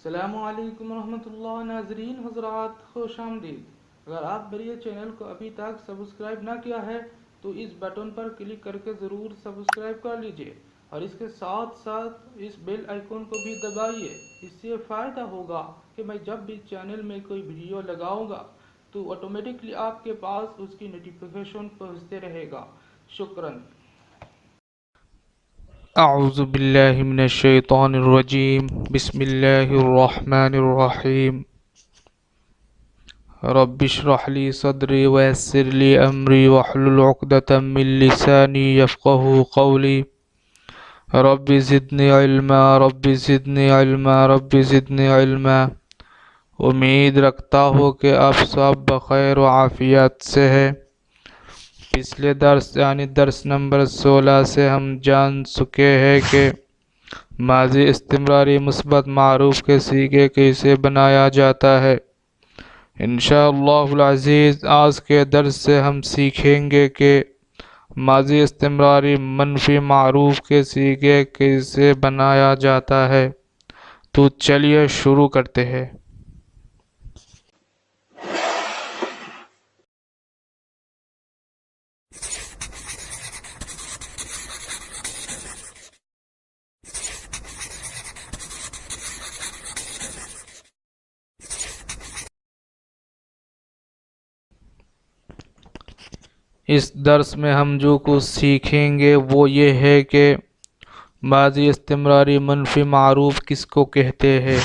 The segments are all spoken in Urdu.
السلام علیکم ورحمۃ اللہ ناظرین حضرات، خوش آمدید۔ اگر آپ میرے چینل کو ابھی تک سبسکرائب نہ کیا ہے تو اس بٹن پر کلک کر کے ضرور سبسکرائب کر لیجئے اور اس کے ساتھ ساتھ اس بیل آئیکن کو بھی دبائیے۔ اس سے فائدہ ہوگا کہ میں جب بھی چینل میں کوئی ویڈیو لگاؤں گا تو آٹومیٹکلی آپ کے پاس اس کی نوٹیفیکیشن پہنچتے رہے گا۔ شکراً۔ اعوذ باللہ من الشیطان الرجیم، بسم اللہ الرحمن الرحیم۔ رب اشرح لی صدری ویسر لی امری واحلل عقدۃ من لسانی یفقہوا قولی۔ رب زدنی علما، رب زدنی علما، رب زدنی علما۔ امید رکھتا ہوں کہ آپ سب بخیر و عافیت سے ہے۔ پچھلے درس یعنی درس نمبر 16 سے ہم جان چکے ہیں کہ ماضی استمراری مثبت معروف کے صیغے کیسے بنایا جاتا ہے۔ انشاءاللہ العزیز آج کے درس سے ہم سیکھیں گے کہ ماضی استمراری منفی معروف کے صیغے کیسے بنایا جاتا ہے۔ تو چلیے شروع کرتے ہیں۔ اس درس میں ہم جو کچھ سیکھیں گے وہ یہ ہے کہ ماضی استمراری منفی معروف کس کو کہتے ہیں۔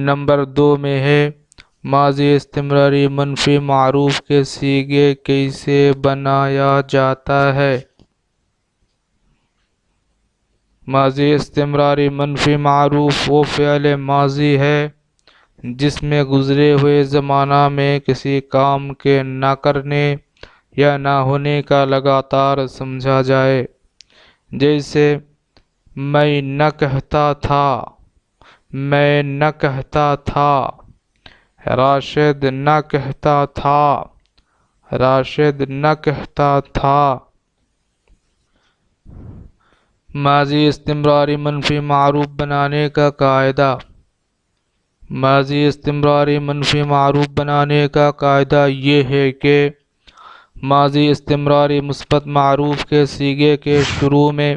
نمبر 2 میں ہے ماضی استمراری منفی معروف کے صیغے کیسے بنایا جاتا ہے۔ ماضی استمراری منفی معروف وہ فعل ماضی ہے جس میں گزرے ہوئے زمانہ میں کسی کام کے نہ کرنے یا نہ ہونے کا لگاتار سمجھا جائے، جیسے میں نہ کہتا تھا، میں نہ کہتا تھا، راشد نہ کہتا تھا، راشد نہ کہتا تھا۔ ماضی استمراری منفی معروف بنانے کا قاعدہ۔ ماضی استمراری منفی معروف بنانے کا قاعدہ یہ ہے کہ ماضی استمراری مثبت معروف کے صیغے کے شروع میں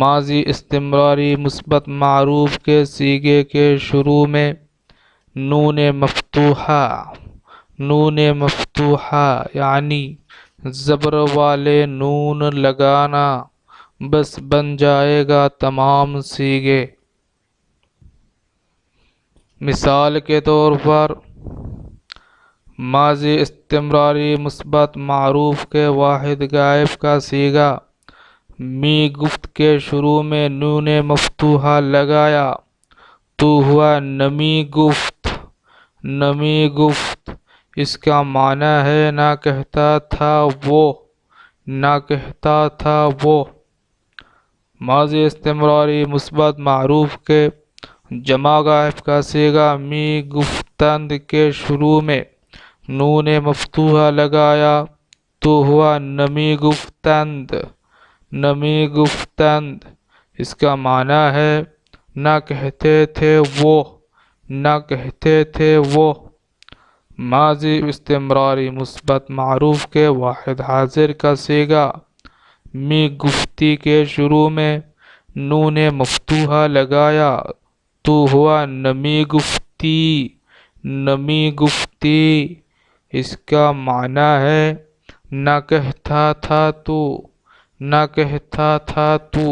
ماضی استمراری مثبت معروف کے صیغے کے شروع میں نون مفتوحہ، نون مفتوحہ یعنی زبر والے نون لگانا بس بن جائے گا تمام صیغے۔ مثال کے طور پر ماضی استمراری مثبت معروف کے واحد غائب کا صیغہ می گفت کے شروع میں نون مفتوحہ لگایا تو ہوا نمی گفت، نمی گفت۔ اس کا معنی ہے نہ کہتا تھا وہ، نہ کہتا تھا وہ۔ ماضی استمراری مثبت معروف کے جمع غائب کا صیغہ می گفتند کے شروع میں نون مفتوحہ لگایا تو ہوا نمی گفتند، نمی گفتند۔ اس کا معنی ہے نہ کہتے تھے وہ، نہ کہتے تھے وہ۔ ماضی استمراری مثبت معروف کے واحد حاضر کا صیغہ می گفتی کے شروع میں نون مفتوحہ لگایا تو ہوا نمی گفتی، نمی گفتی۔ اس کا معنی ہے نہ کہتا تھا تو، نہ کہتا تھا تو۔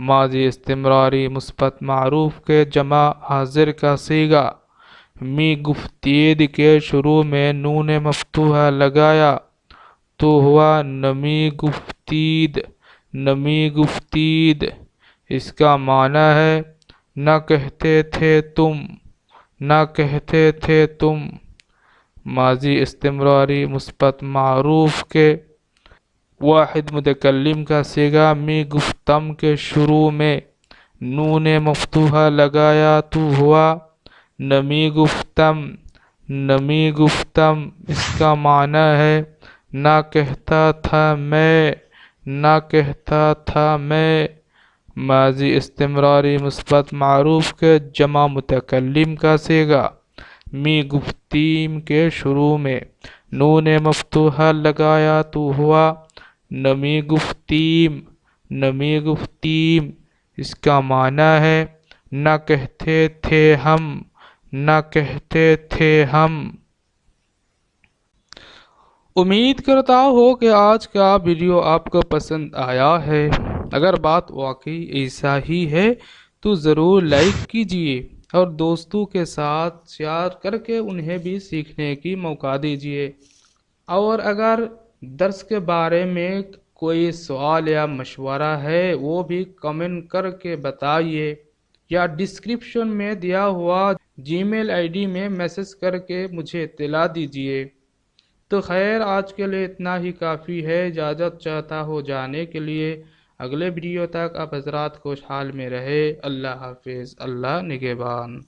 ماضی استمراری مثبت معروف کے جمع حاضر کا صیغہ می گفتید کے شروع میں نون مفتوحہ لگایا تو ہوا نمی گفتید، نمی گفتید۔ اس کا معنی ہے نہ کہتے تھے تم، نہ کہتے تھے تم۔ ماضی استمراری مثبت معروف کے واحد متکلم کا صیغہ می گفتم کے شروع میں نون مفتوحہ لگایا تو ہوا نمی گفتم، نمی گفتم۔ اس کا معنی ہے نہ کہتا تھا میں، نہ کہتا تھا میں۔ ماضی استمراری مثبت معروف کے جمع متکلم کا صیغہ می گفتیم کے شروع میں نون مفتوحہ لگایا تو ہوا نمی گفتیم نمی گفتیم، اس کا معنی ہے نہ کہتے تھے ہم نہ کہتے تھے ہم۔ امید کرتا ہوں کہ آج کا ویڈیو آپ کو پسند آیا ہے۔ اگر بات واقعی ایسا ہی ہے تو ضرور لائک کیجئے اور دوستوں کے ساتھ شیئر کر کے انہیں بھی سیکھنے کی موقع دیجئے، اور اگر درس کے بارے میں کوئی سوال یا مشورہ ہے وہ بھی کمنٹ کر کے بتائیے، یا ڈسکرپشن میں دیا ہوا جی میل آئی ڈی میں میسج کر کے مجھے اطلاع دیجئے۔ تو خیر، آج کے لیے اتنا ہی کافی ہے۔ اجازت چاہتا ہوں جانے کے لیے۔ اگلے ویڈیو تک آپ حضرات خوشحال میں رہے۔ اللہ حافظ، اللہ نگہبان۔